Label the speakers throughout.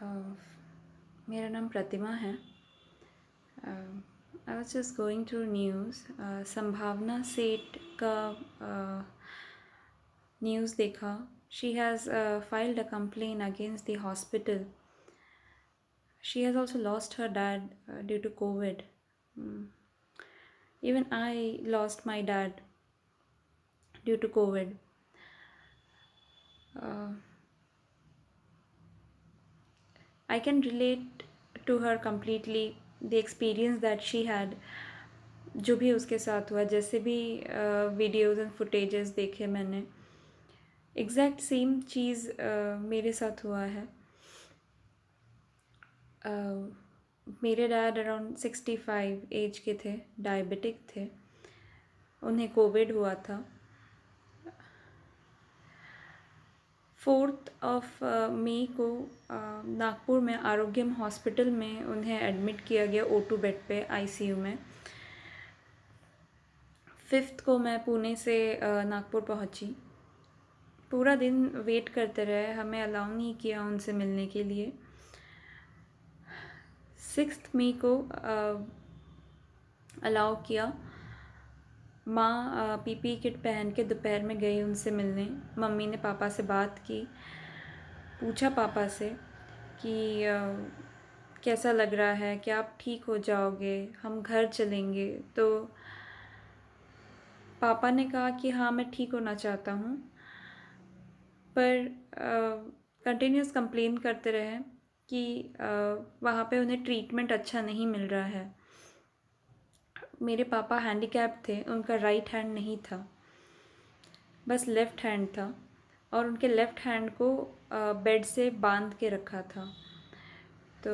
Speaker 1: मेरा नाम प्रतिमा है। I was just going through news. संभावना सेठ का न्यूज़ देखा। She has filed a complaint against the hospital. She has also lost her dad due to COVID. Mm. Even I lost my dad due to COVID. I can relate to her completely, the experience that she had, जो भी उसके साथ हुआ, जैसे भी videos and footages देखे मैंने, exact same चीज़ मेरे साथ हुआ है। मेरे डैड अराउंड 65 एज के थे, डायबिटिक थे, उन्हें कोविड हुआ था। 4 मई को नागपुर में आरोग्यम हॉस्पिटल में उन्हें एडमिट किया गया O2 बेड पे ICU में। 5 को मैं पुणे से नागपुर पहुंची। पूरा दिन वेट करते रहे, हमें अलाउ नहीं किया उनसे मिलने के लिए। 6 मई को अलाउ किया। माँ PPE किट पहन के दोपहर में गई उनसे मिलने। मम्मी ने पापा से बात की, पूछा पापा से कि कैसा लग रहा है, क्या आप ठीक हो जाओगे, हम घर चलेंगे। तो पापा ने कहा कि हाँ मैं ठीक होना चाहता हूँ, पर कंटिन्यूस कंप्लेन करते रहे कि वहाँ पे उन्हें ट्रीटमेंट अच्छा नहीं मिल रहा है। मेरे पापा हैंडीकैप थे, उनका राइट हैंड नहीं था, बस लेफ़्ट हैंड था, और उनके लेफ़्ट हैंड को बेड से बांध के रखा था। तो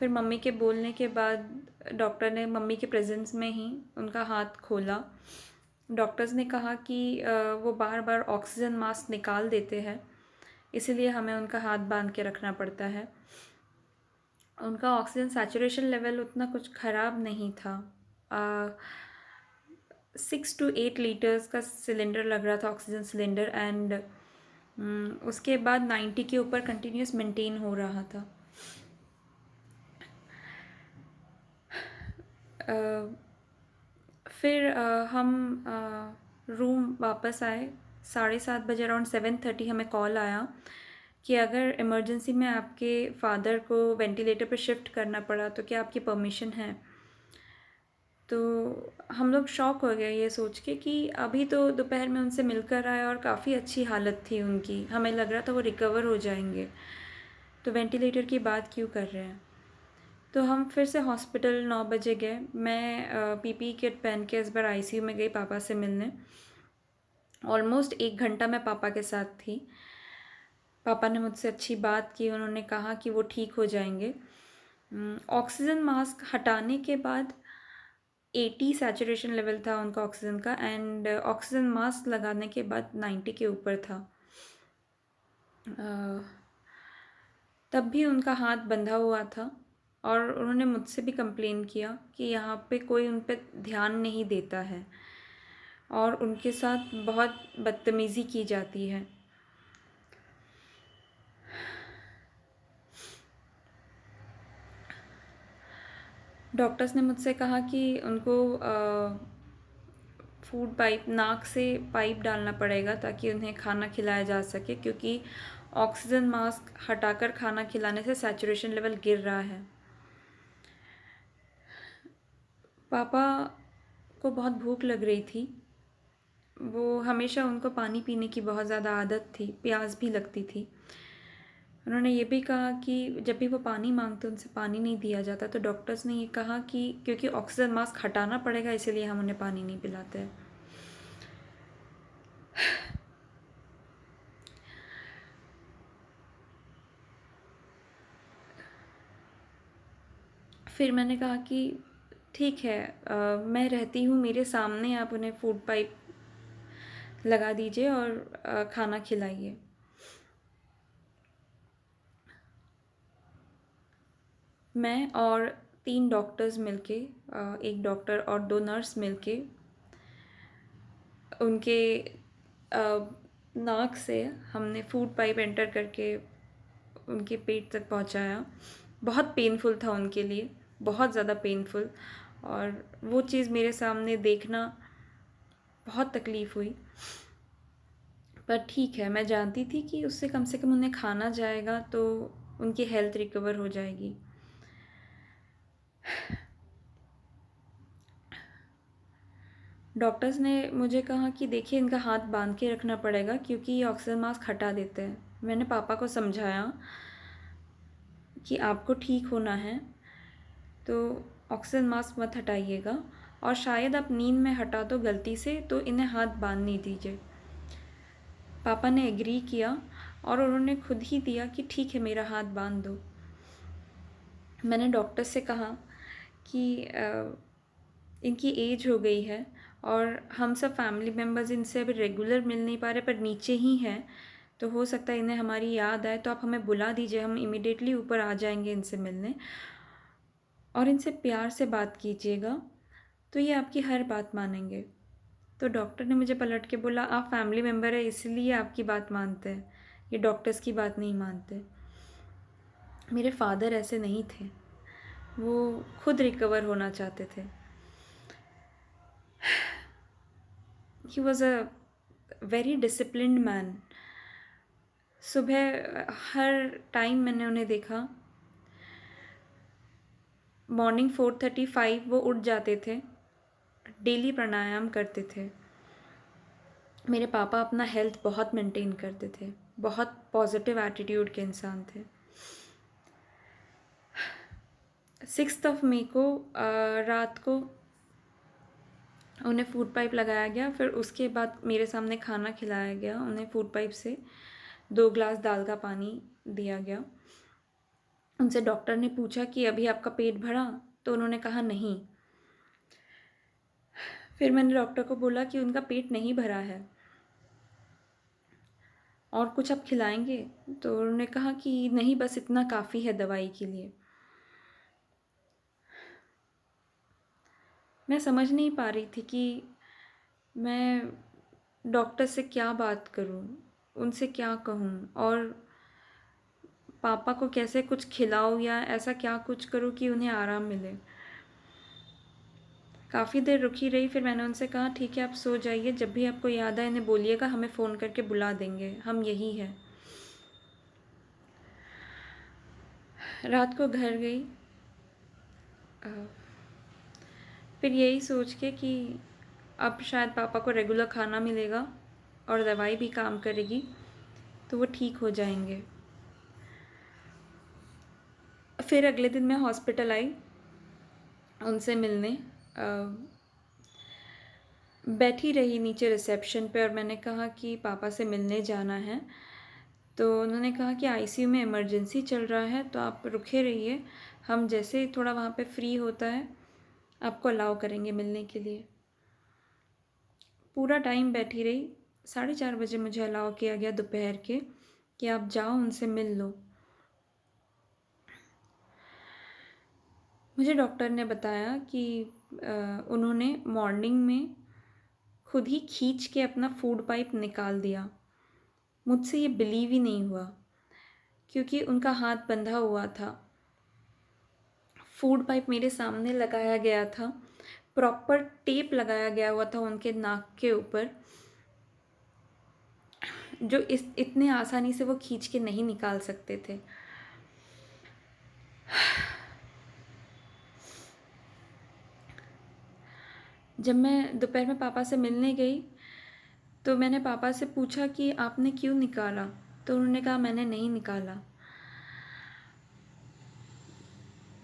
Speaker 1: फिर मम्मी के बोलने के बाद डॉक्टर ने मम्मी के प्रेजेंस में ही उनका हाथ खोला। डॉक्टर्स ने कहा कि वो बार बार ऑक्सीजन मास्क निकाल देते हैं, इसीलिए हमें उनका हाथ बांध के रखना पड़ता है। उनका ऑक्सीजन सैचुरेशन लेवल उतना कुछ ख़राब नहीं था। 6 to 8 लीटर्स का सिलेंडर लग रहा था, ऑक्सीजन सिलेंडर, एंड उसके बाद 90 के ऊपर कंटिन्यूस मेंटेन हो रहा था। फिर हम रूम वापस आए। 7:30 बजे, अराउंड 7:30 हमें कॉल आया कि अगर इमरजेंसी में आपके फादर को वेंटिलेटर पर शिफ्ट करना पड़ा तो क्या आपकी परमिशन है। तो हम लोग शॉक हो गए ये सोच के कि अभी तो दोपहर में उनसे मिलकर आए और काफ़ी अच्छी हालत थी उनकी, हमें लग रहा था वो रिकवर हो जाएंगे, तो वेंटिलेटर की बात क्यों कर रहे हैं। तो हम फिर से हॉस्पिटल 9 बजे गए। मैं PPE किट पहन के इस बार ICU में गई पापा से मिलने। ऑलमोस्ट 1 घंटा मैं पापा के साथ थी। पापा ने मुझसे अच्छी बात की, उन्होंने कहा कि वो ठीक हो जाएंगे। ऑक्सीजन मास्क हटाने के बाद 80 सैचुरेशन लेवल था उनका ऑक्सीजन का, एंड ऑक्सीजन मास्क लगाने के बाद 90 के ऊपर था। तब भी उनका हाथ बंधा हुआ था, और उन्होंने मुझसे भी कंप्लेन किया कि यहाँ पे कोई उन पे ध्यान नहीं देता है और उनके साथ बहुत बदतमीज़ी की जाती है। डॉक्टर्स ने मुझसे कहा कि उनको फूड पाइप, नाक से पाइप डालना पड़ेगा ताकि उन्हें खाना खिलाया जा सके, क्योंकि ऑक्सीजन मास्क हटाकर खाना खिलाने से सैचुरेशन लेवल गिर रहा है। पापा को बहुत भूख लग रही थी। वो हमेशा, उनको पानी पीने की बहुत ज़्यादा आदत थी, प्यास भी लगती थी। उन्होंने ये भी कहा कि जब भी वो पानी मांगते उनसे पानी नहीं दिया जाता, तो डॉक्टर्स ने ये कहा कि क्योंकि ऑक्सीजन मास्क हटाना पड़ेगा इसीलिए हम उन्हें पानी नहीं पिलाते हैं। फिर मैंने कहा कि ठीक है, मैं रहती हूँ, मेरे सामने आप उन्हें फूड पाइप लगा दीजिए और खाना खिलाइए। मैं और 3 डॉक्टर्स मिलके, एक डॉक्टर और 2 नर्स मिलके उनके नाक से हमने फूड पाइप एंटर करके उनके पेट तक पहुंचाया। बहुत पेनफुल था उनके लिए, बहुत ज़्यादा पेनफुल, और वो चीज़ मेरे सामने देखना बहुत तकलीफ़ हुई। पर ठीक है, मैं जानती थी कि उससे कम से कम उन्हें खाना जाएगा तो उनकी हेल्थ रिकवर हो जाएगी। डॉक्टर्स ने मुझे कहा कि देखिए, इनका हाथ बांध के रखना पड़ेगा क्योंकि ये ऑक्सीजन मास्क हटा देते हैं। मैंने पापा को समझाया कि आपको ठीक होना है तो ऑक्सीजन मास्क मत हटाइएगा, और शायद आप नींद में हटा दो गलती से तो इन्हें हाथ बांध नहीं दीजिए। पापा ने एग्री किया और उन्होंने खुद ही दिया कि ठीक है, मेरा हाथ बांध दो। मैंने डॉक्टर से कहा कि इनकी एज हो गई है और हम सब फैमिली मेम्बर्स इनसे अभी रेगुलर मिल नहीं पा रहे, पर नीचे ही हैं, तो हो सकता है इन्हें हमारी याद आए, तो आप हमें बुला दीजिए, हम इमिडिएटली ऊपर आ जाएंगे इनसे मिलने, और इनसे प्यार से बात कीजिएगा तो ये आपकी हर बात मानेंगे। तो डॉक्टर ने मुझे पलट के बोला, आप फैमिली मेम्बर है इसलिए आपकी बात मानते हैं, ये डॉक्टर्स की बात नहीं मानते। मेरे फादर ऐसे नहीं थे, वो खुद रिकवर होना चाहते थे। He was a very disciplined man. सुबह हर टाइम मैंने उन्हें देखा, मॉर्निंग 4:35 वो उठ जाते थे, डेली प्राणायाम करते थे। मेरे पापा अपना हेल्थ बहुत मेंटेन करते थे, बहुत पॉजिटिव एटीट्यूड के इंसान थे। 6 मई को रात को उन्हें फूड पाइप लगाया गया, फिर उसके बाद मेरे सामने खाना खिलाया गया। उन्हें फूड पाइप से 2 ग्लास दाल का पानी दिया गया। उनसे डॉक्टर ने पूछा कि अभी आपका पेट भरा, तो उन्होंने कहा नहीं। फिर मैंने डॉक्टर को बोला कि उनका पेट नहीं भरा है और कुछ आप खिलाएंगे, तो उन्होंने कहा कि नहीं, बस इतना काफ़ी है दवाई के लिए। मैं समझ नहीं पा रही थी कि मैं डॉक्टर से क्या बात करूं, उनसे क्या कहूं, और पापा को कैसे कुछ खिलाऊं या ऐसा क्या कुछ करूं कि उन्हें आराम मिले। काफ़ी देर रुकी रही, फिर मैंने उनसे कहा ठीक है, आप सो जाइए, जब भी आपको याद आए इन्हें बोलिएगा, हमें फ़ोन करके बुला देंगे, हम यही हैं। रात को घर गई, अ, फिर यही सोच के कि अब शायद पापा को रेगुलर खाना मिलेगा और दवाई भी काम करेगी तो वो ठीक हो जाएंगे। फिर अगले दिन मैं हॉस्पिटल आई उनसे मिलने, बैठी रही नीचे रिसेप्शन पे, और मैंने कहा कि पापा से मिलने जाना है। तो उन्होंने कहा कि आईसीयू में इमरजेंसी चल रहा है, तो आप रुके रहिए, हम जैसे ही थोड़ा वहाँ पे फ्री होता है आपको अलाउ करेंगे मिलने के लिए। पूरा टाइम बैठी रही। 4:30 बजे मुझे अलाउ किया गया दोपहर के कि आप जाओ उनसे मिल लो। मुझे डॉक्टर ने बताया कि उन्होंने मॉर्निंग में खुद ही खींच के अपना फूड पाइप निकाल दिया। मुझसे ये बिलीव ही नहीं हुआ क्योंकि उनका हाथ बंधा हुआ था। फूड पाइप मेरे सामने लगाया गया था, प्रॉपर टेप लगाया गया हुआ था उनके नाक के ऊपर, जो इतने आसानी से वो खींच के नहीं निकाल सकते थे। जब मैं दोपहर में पापा से मिलने गई तो मैंने पापा से पूछा कि आपने क्यों निकाला, तो उन्होंने कहा मैंने नहीं निकाला।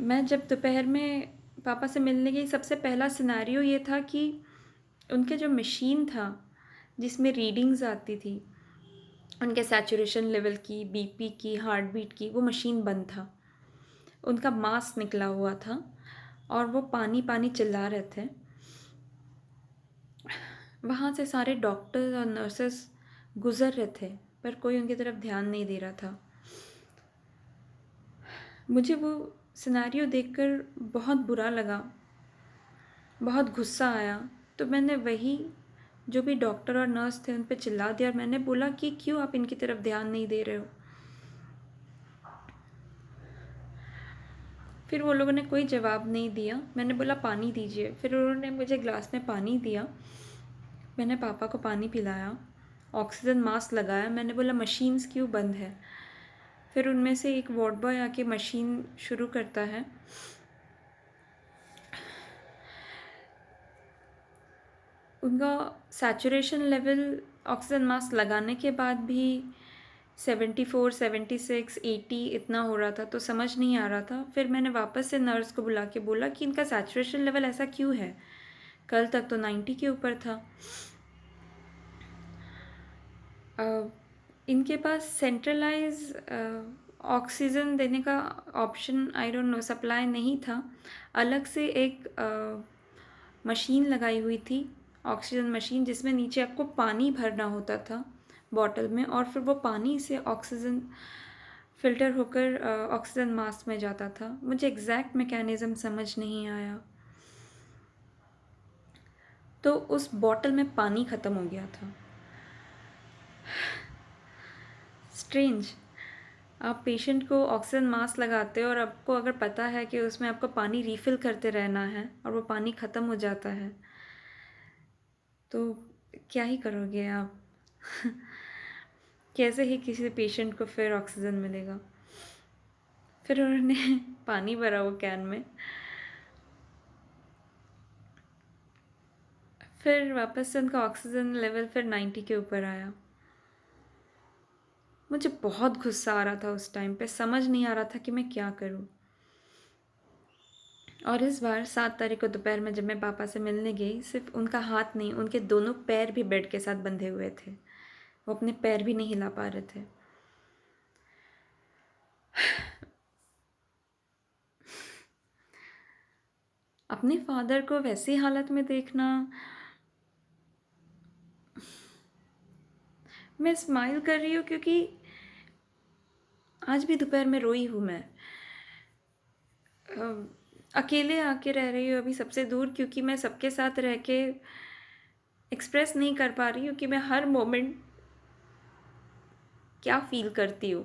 Speaker 1: मैं जब दोपहर में पापा से मिलने गई, सबसे पहला सिनेरियो ये था कि उनके जो मशीन था जिसमें रीडिंग्स आती थी उनके सैचुरेशन लेवल की, बीपी की, हार्ट बीट की, वो मशीन बंद था। उनका मास्क निकला हुआ था और वो पानी पानी चिल्ला रहे थे। वहाँ से सारे डॉक्टर्स और नर्सेस गुजर रहे थे पर कोई उनकी तरफ ध्यान नहीं दे रहा था। मुझे वो सिनेरियो देखकर बहुत बुरा लगा, बहुत गुस्सा आया। तो मैंने वही जो भी डॉक्टर और नर्स थे उन पे चिल्ला दिया और मैंने बोला कि क्यों आप इनकी तरफ ध्यान नहीं दे रहे हो। फिर वो लोगों ने कोई जवाब नहीं दिया। मैंने बोला पानी दीजिए, फिर उन्होंने मुझे ग्लास में पानी दिया। मैंने पापा को पानी पिलाया, ऑक्सीजन मास्क लगाया। मैंने बोला मशीन्स क्यों बंद है? फिर उनमें से एक वार्ड बॉय आके मशीन शुरू करता है। उनका सैचुरेशन लेवल ऑक्सीजन मास्क लगाने के बाद भी 74, 76, 80 इतना हो रहा था, तो समझ नहीं आ रहा था। फिर मैंने वापस से नर्स को बुला के बोला कि इनका सैचुरेशन लेवल ऐसा क्यों है? कल तक तो 90 के ऊपर था। इनके पास सेंट्रलाइज ऑक्सीजन देने का option, I don't know, supply नहीं था। अलग से एक मशीन लगाई हुई थी, ऑक्सीजन मशीन, जिसमें नीचे आपको पानी भरना होता था बॉटल में, और फिर वो पानी से ऑक्सीजन फ़िल्टर होकर ऑक्सीजन मास्क में जाता था। मुझे एग्जैक्ट मैकेनिज़्म समझ नहीं आया। तो उस बॉटल में पानी ख़त्म हो गया था। स्ट्रेंज। आप पेशेंट को ऑक्सीजन मास्क लगाते हो और आपको अगर पता है कि उसमें आपको पानी रीफ़िल करते रहना है और वो पानी ख़त्म हो जाता है, तो क्या ही करोगे आप? कैसे ही किसी पेशेंट को फिर ऑक्सीजन मिलेगा? फिर उन्होंने पानी भरा वो कैन में। फिर वापस से उनका ऑक्सीजन लेवल फिर 90 के ऊपर आया। मुझे बहुत गुस्सा आ रहा था उस टाइम पे, समझ नहीं आ रहा था कि मैं क्या करूं। और इस बार 7 तारीख को दोपहर में जब मैं पापा से मिलने गई, सिर्फ उनका हाथ नहीं, उनके दोनों पैर भी बेड के साथ बंधे हुए थे। वो अपने पैर भी नहीं हिला पा रहे थे। अपने फादर को वैसी हालत में देखना, मैं स्माइल कर रही हूँ क्योंकि आज भी दोपहर में रोई हूँ मैं। अकेले आके रह रही हूँ अभी सबसे दूर, क्योंकि मैं सबके साथ रह के एक्सप्रेस नहीं कर पा रही हूँ कि मैं हर मोमेंट क्या फील करती हूँ।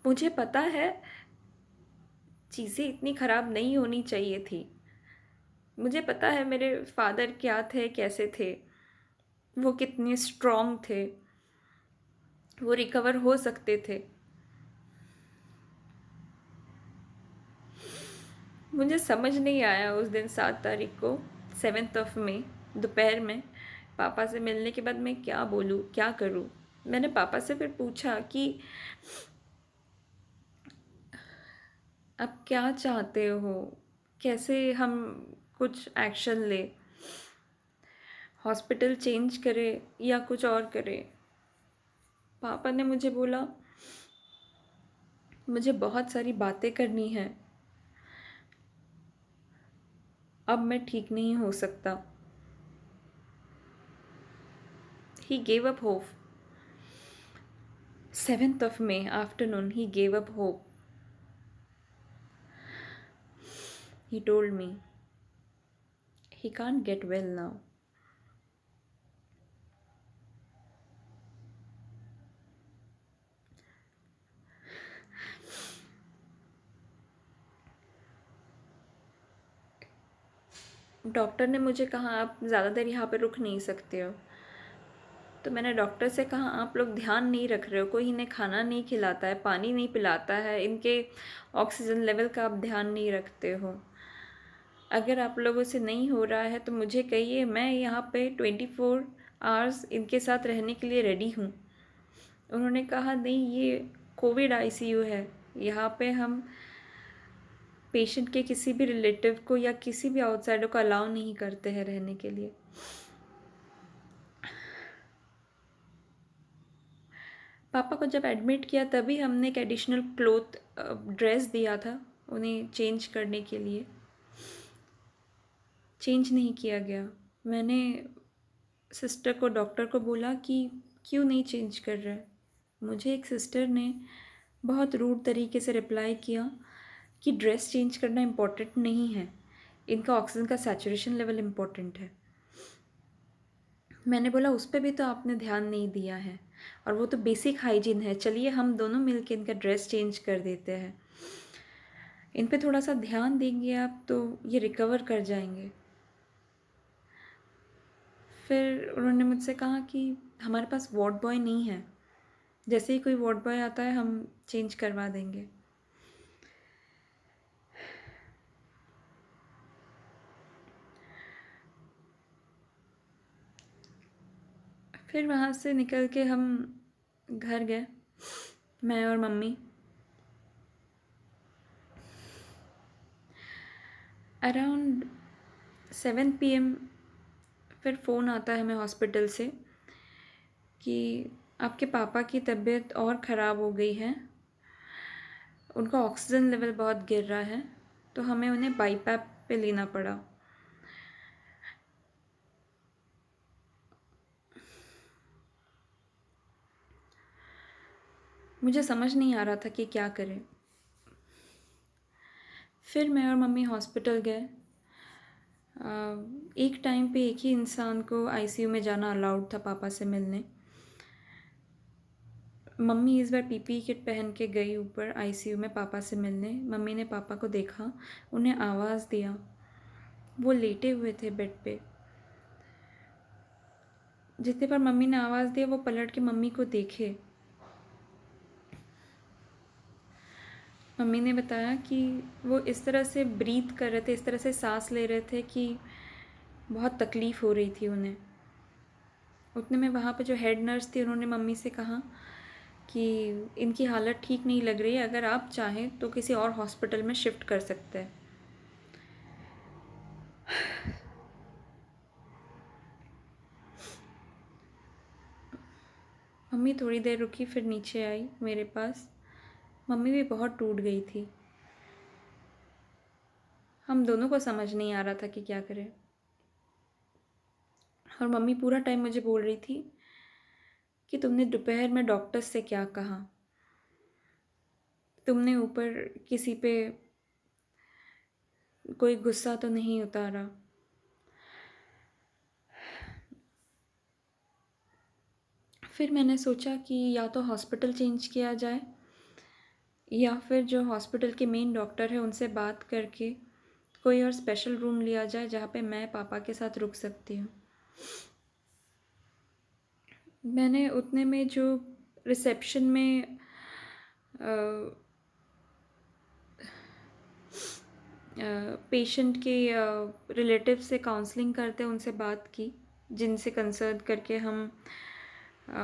Speaker 1: मुझे पता है चीज़ें इतनी ख़राब नहीं होनी चाहिए थी। मुझे पता है मेरे फादर क्या थे, कैसे थे, वो कितने स्ट्रॉन्ग थे, वो रिकवर हो सकते थे। मुझे समझ नहीं आया उस दिन 7 तारीख को, 7 मई दोपहर में पापा से मिलने के बाद मैं क्या बोलूँ, क्या करूँ। मैंने पापा से फिर पूछा कि आप क्या चाहते हो, कैसे हम कुछ एक्शन ले, हॉस्पिटल चेंज करें या कुछ और करें। पापा ने मुझे बोला मुझे बहुत सारी बातें करनी है, अब मैं ठीक नहीं हो सकता। He gave up hope. 7 May afternoon, he gave up hope. He told me he can't get well now. Doctor ने मुझे कहा आप ज़्यादा देर यहाँ पे रुक नहीं सकते हो। तो मैंने डॉक्टर से कहा आप लोग ध्यान नहीं रख रहे हो, कोई इन्हें खाना नहीं खिलाता है, पानी नहीं पिलाता है, इनके ऑक्सीजन लेवल का आप ध्यान नहीं रखते हो। अगर आप लोगों से नहीं हो रहा है तो मुझे कहिए, मैं यहाँ पे 24 आवर्स इनके साथ रहने के लिए रेडी हूँ। उन्होंने कहा नहीं, ये कोविड आईसीयू है, यहाँ पे हम पेशेंट के किसी भी रिलेटिव को या किसी भी आउटसाइडर को अलाउ नहीं करते हैं रहने के लिए। पापा को जब एडमिट किया तभी हमने एक एडिशनल क्लोथ ड्रेस दिया था उन्हें चेंज करने के लिए। चेंज नहीं किया गया। मैंने सिस्टर को, डॉक्टर को बोला कि क्यों नहीं चेंज कर रहा है। मुझे एक सिस्टर ने बहुत रूड तरीके से रिप्लाई किया कि ड्रेस चेंज करना इम्पोर्टेंट नहीं है, इनका ऑक्सीजन का सैचुरेशन लेवल इम्पोर्टेंट है। मैंने बोला उस पर भी तो आपने ध्यान नहीं दिया है। और वो तो बेसिक हाइजीन है। चलिए हम दोनों मिलके इनका ड्रेस चेंज कर देते हैं, इन पे थोड़ा सा ध्यान देंगे आप तो ये रिकवर कर जाएंगे। फिर उन्होंने मुझसे कहा कि हमारे पास वार्ड बॉय नहीं है, जैसे ही कोई वार्ड बॉय आता है हम चेंज करवा देंगे। फिर वहाँ से निकल के हम घर गए, मैं और मम्मी। अराउंड 7 PM फिर फ़ोन आता है हमें हॉस्पिटल से कि आपके पापा की तबीयत और ख़राब हो गई है, उनका ऑक्सीजन लेवल बहुत गिर रहा है, तो हमें उन्हें बाईपैप पे लेना पड़ा। मुझे समझ नहीं आ रहा था कि क्या करें। फिर मैं और मम्मी हॉस्पिटल गए। एक टाइम पे एक ही इंसान को आईसीयू में जाना अलाउड था पापा से मिलने। मम्मी इस बार पीपीई किट पहन के गई ऊपर आईसीयू में पापा से मिलने। मम्मी ने पापा को देखा, उन्हें आवाज़ दिया, वो लेटे हुए थे बेड पे। जितने बार मम्मी ने आवाज़ दिया वो पलट के मम्मी को देखे। मम्मी ने बताया कि वो इस तरह से ब्रीथ कर रहे थे, इस तरह से सांस ले रहे थे कि बहुत तकलीफ़ हो रही थी उन्हें। उतने में वहाँ पे जो हेड नर्स थी उन्होंने मम्मी से कहा कि इनकी हालत ठीक नहीं लग रही है, अगर आप चाहें तो किसी और हॉस्पिटल में शिफ्ट कर सकते हैं। मम्मी थोड़ी देर रुकी, फिर नीचे आई मेरे पास। मम्मी भी बहुत टूट गई थी। हम दोनों को समझ नहीं आ रहा था कि क्या करें। और मम्मी पूरा टाइम मुझे बोल रही थी कि तुमने दोपहर में डॉक्टर्स से क्या कहा, तुमने ऊपर किसी पे कोई गुस्सा तो नहीं उतारा। फिर मैंने सोचा कि या तो हॉस्पिटल चेंज किया जाए या फिर जो हॉस्पिटल के मेन डॉक्टर है उनसे बात करके कोई और स्पेशल रूम लिया जाए जहाँ पे मैं पापा के साथ रुक सकती हूँ। मैंने उतने में जो रिसेप्शन में पेशेंट के रिलेटिव से काउंसलिंग करते उनसे बात की, जिनसे कंसल्ट करके हम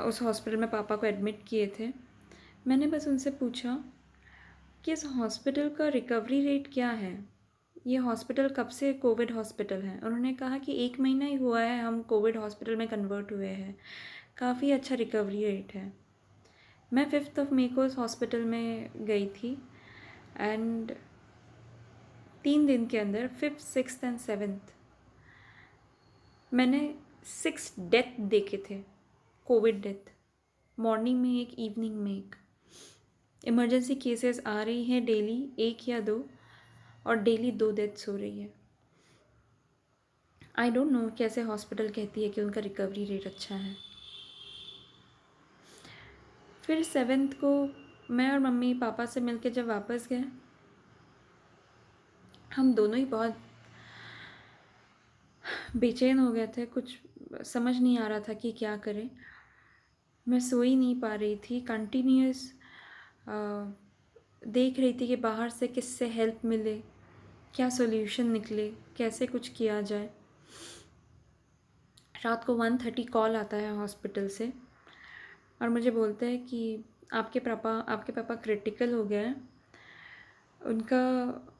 Speaker 1: उस हॉस्पिटल में पापा को एडमिट किए थे। मैंने बस उनसे पूछा कि इस हॉस्पिटल का रिकवरी रेट क्या है, ये हॉस्पिटल कब से कोविड हॉस्पिटल है। उन्होंने कहा कि 1 महीना ही हुआ है हम कोविड हॉस्पिटल में कन्वर्ट हुए हैं, काफ़ी अच्छा रिकवरी रेट है। मैं 5 मई को उस हॉस्पिटल में गई थी एंड 3 दिन के अंदर 5th, 6th एंड 7th मैंने 6 डेथ देखे थे, कोविड डेथ। मॉर्निंग में एक, इवनिंग में एक। इमरजेंसी केसेस आ रही हैं डेली 1 या 2, और डेली 2 डेथ्स हो रही है। आई डोंट नो कैसे हॉस्पिटल कहती है कि उनका रिकवरी रेट अच्छा है। फिर 7th को मैं और मम्मी पापा से मिलके जब वापस गए, हम दोनों ही बहुत बेचैन हो गए थे, कुछ समझ नहीं आ रहा था कि क्या करें। मैं सो ही नहीं पा रही थी, कंटिन्यूस देख रही थी कि बाहर से किससे हेल्प मिले, क्या सॉल्यूशन निकले, कैसे कुछ किया जाए। रात को 1:30 कॉल आता है हॉस्पिटल से और मुझे बोलते हैं कि आपके पापा क्रिटिकल हो गए हैं, उनका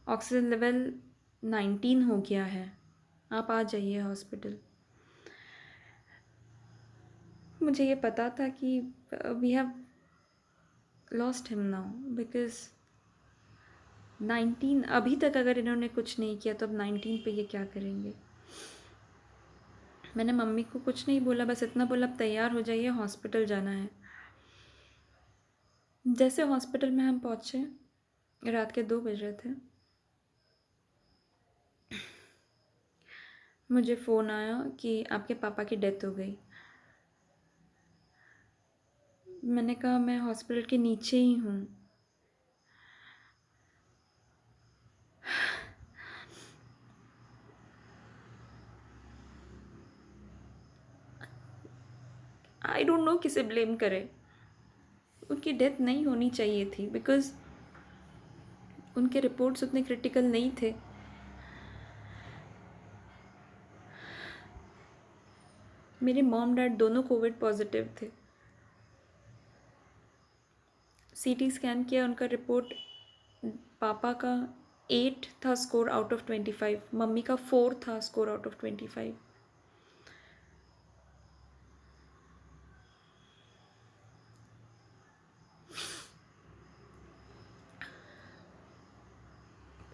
Speaker 1: ऑक्सीजन लेवल 19 हो गया है, आप आ जाइए हॉस्पिटल। मुझे ये पता था कि we have lost him now, because 19 अभी तक अगर इन्होंने कुछ नहीं किया तो अब 19 पे ये क्या करेंगे। मैंने मम्मी को कुछ नहीं बोला, बस इतना बोला अब तैयार हो जाइए, हॉस्पिटल जाना है। जैसे हॉस्पिटल में हम पहुँचे, रात के 2 बज रहे थे, मुझे फ़ोन आया कि आपके पापा की डेथ हो गई। मैंने कहा मैं हॉस्पिटल के नीचे ही हूँ। आई डोंट नो किसे ब्लेम करे। उनकी डेथ नहीं होनी चाहिए थी बिकॉज़ उनके रिपोर्ट्स उतने क्रिटिकल नहीं थे। मेरे मॉम डैड दोनों कोविड पॉजिटिव थे। सीटी स्कैन किया, उनका रिपोर्ट, पापा का 8 था स्कोर आउट ऑफ 25, मम्मी का 4 था स्कोर आउट ऑफ 25।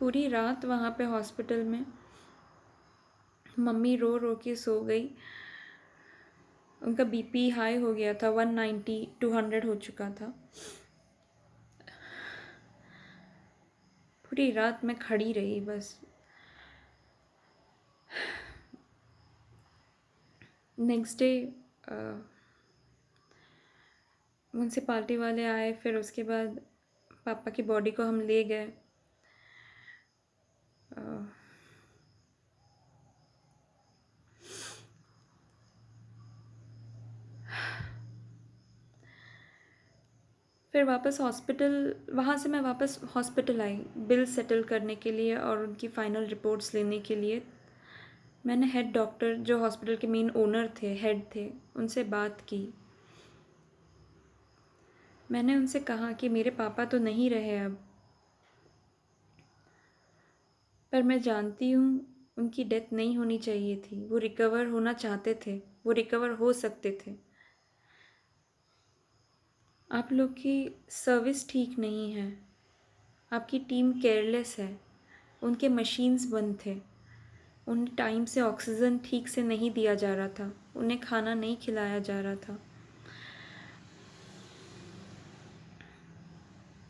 Speaker 1: पूरी रात वहाँ पे हॉस्पिटल में मम्मी रो रो के सो गई। उनका बीपी हाई हो गया था, 190 200 हो चुका था। पूरी रात मैं खड़ी रही बस। नेक्स्ट डे म्यूनसिपाल्टी वाले आए, फिर उसके बाद पापा की बॉडी को हम ले गए। फिर वापस हॉस्पिटल, वहाँ से मैं वापस हॉस्पिटल आई बिल सेटल करने के लिए और उनकी फ़ाइनल रिपोर्ट्स लेने के लिए। मैंने हेड डॉक्टर, जो हॉस्पिटल के मेन ओनर थे, हेड थे, उनसे बात की। मैंने उनसे कहा कि मेरे पापा तो नहीं रहे अब, पर मैं जानती हूँ उनकी डेथ नहीं होनी चाहिए थी। वो रिकवर होना चाहते थे, वो रिकवर हो सकते थे। आप लोग की सर्विस ठीक नहीं है, आपकी टीम केयरलेस है। उनके मशीन्स बंद थे, उन्हें टाइम से ऑक्सीजन ठीक से नहीं दिया जा रहा था, उन्हें खाना नहीं खिलाया जा रहा था।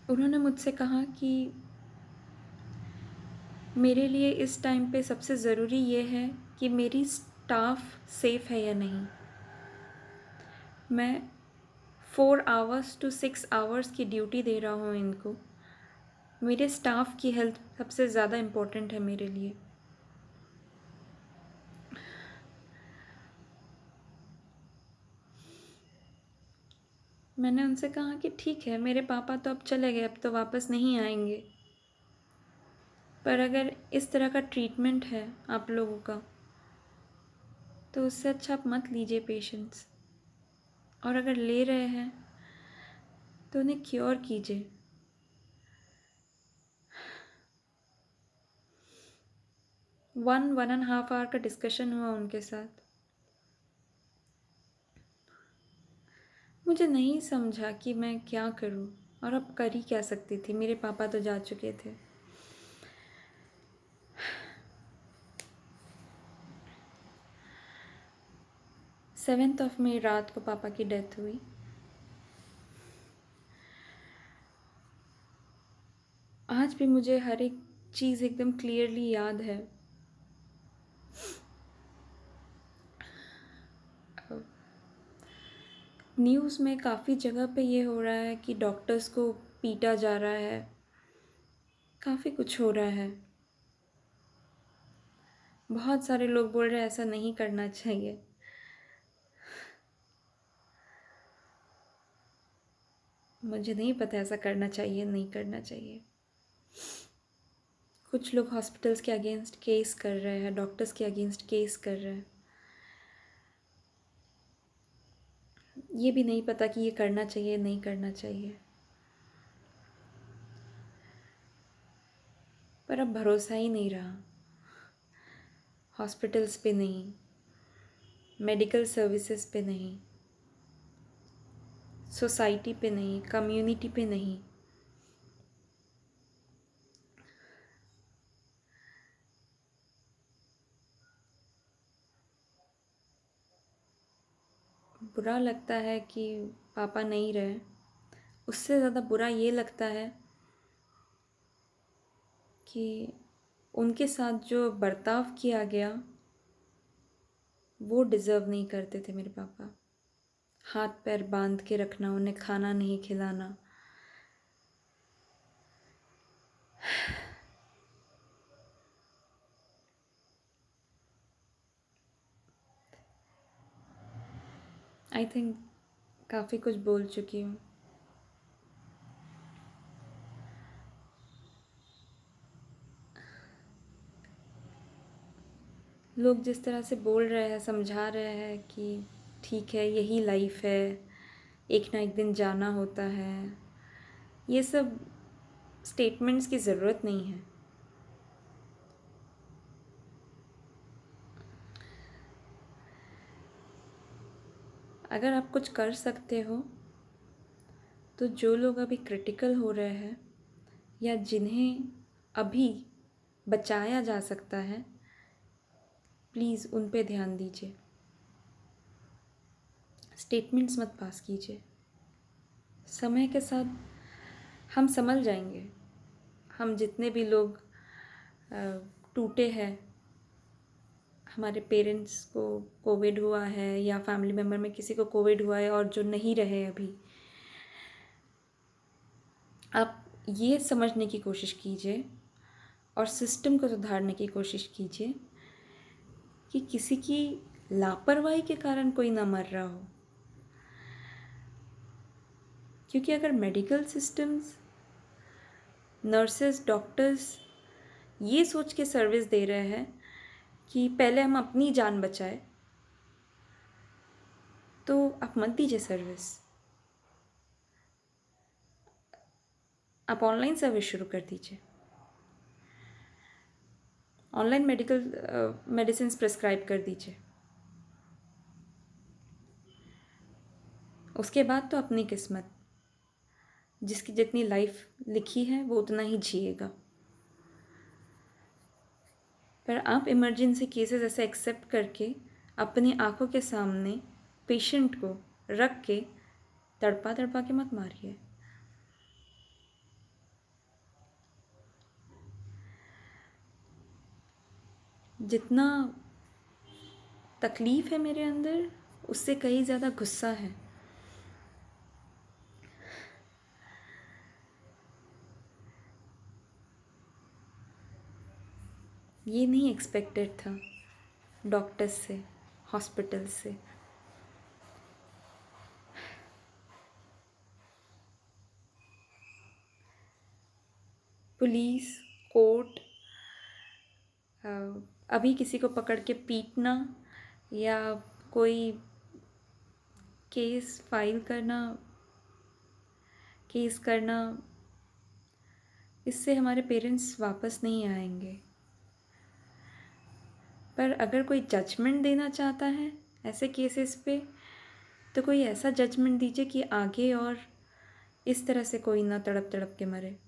Speaker 1: उन्होंने मुझसे कहा कि मेरे लिए इस टाइम पे सबसे ज़रूरी ये है कि मेरी स्टाफ सेफ़ है या नहीं। मैं 4 आवर्स टू 6 आवर्स की ड्यूटी दे रहा हूँ इनको। मेरे स्टाफ की हेल्थ सबसे ज़्यादा इम्पोर्टेंट है मेरे लिए। मैंने उनसे कहा कि ठीक है, मेरे पापा तो अब चले गए, अब तो वापस नहीं आएंगे, पर अगर इस तरह का ट्रीटमेंट है आप लोगों का, तो उससे अच्छा आप मत लीजिए पेशेंट्स, और अगर ले रहे हैं तो उन्हें क्योर कीजिए। 1.5 आवर का डिस्कशन हुआ उनके साथ। मुझे नहीं समझा कि मैं क्या करूं, और अब कर ही क्या सकती थी। मेरे पापा तो जा चुके थे। सेवेंथ ऑफ मई रात को पापा की डेथ हुई। आज भी मुझे हर एक चीज़ एकदम क्लियरली याद है। न्यूज़ में काफ़ी जगह पे ये हो रहा है कि डॉक्टर्स को पीटा जा रहा है, काफ़ी कुछ हो रहा है। बहुत सारे लोग बोल रहे हैं ऐसा नहीं करना चाहिए। मुझे नहीं पता ऐसा करना चाहिए नहीं करना चाहिए। कुछ लोग हॉस्पिटल्स के अगेंस्ट केस कर रहे हैं, डॉक्टर्स के अगेंस्ट केस कर रहे हैं। ये भी नहीं पता कि ये करना चाहिए नहीं करना चाहिए, पर अब भरोसा ही नहीं रहा। हॉस्पिटल्स पे नहीं, मेडिकल सर्विसेज पे नहीं, सोसाइटी पे नहीं, कम्युनिटी पे नहीं। बुरा लगता है कि पापा नहीं रहे। उससे ज़्यादा बुरा ये लगता है कि उनके साथ जो बर्ताव किया गया वो डिज़र्व नहीं करते थे मेरे पापा। हाथ पैर बांध के रखना, उन्हें खाना नहीं खिलाना। आई थिंक काफ़ी कुछ बोल चुकी हूँ। लोग जिस तरह से बोल रहे हैं, समझा रहे हैं कि ठीक है, यही लाइफ है, एक ना एक दिन जाना होता है, ये सब स्टेटमेंट्स की ज़रूरत नहीं है। अगर आप कुछ कर सकते हो तो जो लोग अभी क्रिटिकल हो रहे हैं या जिन्हें अभी बचाया जा सकता है, प्लीज़ उन पे ध्यान दीजिए। स्टेटमेंट्स मत पास कीजिए। समय के साथ हम संभल जाएंगे। हम जितने भी लोग टूटे हैं, हमारे पेरेंट्स को कोविड हुआ है या फैमिली मेम्बर में किसी को कोविड हुआ है और जो नहीं रहे अभी, आप ये समझने की कोशिश कीजिए और सिस्टम को सुधारने की कोशिश कीजिए कि किसी की लापरवाही के कारण कोई ना मर रहा हो। क्योंकि अगर मेडिकल सिस्टम्स, नर्सेस, डॉक्टर्स ये सोच के सर्विस दे रहे हैं कि पहले हम अपनी जान बचाए, तो आप मत दीजिए सर्विस। आप ऑनलाइन सर्विस शुरू कर दीजिए। ऑनलाइन मेडिसिन प्रिस्क्राइब कर दीजिए। उसके बाद तो अपनी किस्मत, जिसकी जितनी लाइफ लिखी है वो उतना ही जिएगा। पर आप इमरजेंसी केसेस ऐसे एक्सेप्ट करके अपनी आंखों के सामने पेशेंट को रख के तड़पा तड़पा के मत मारिए। जितना तकलीफ़ है मेरे अंदर, उससे कहीं ज़्यादा गुस्सा है। ये नहीं एक्सपेक्टेड था डॉक्टर्स से, हॉस्पिटल से। पुलिस, कोर्ट, अभी किसी को पकड़ के पीटना या कोई केस फाइल करना, केस करना, इससे हमारे पेरेंट्स वापस नहीं आएंगे। पर अगर कोई जजमेंट देना चाहता है ऐसे केसेस पे, तो कोई ऐसा जजमेंट दीजिए कि आगे और इस तरह से कोई ना तड़प तड़प के मरे।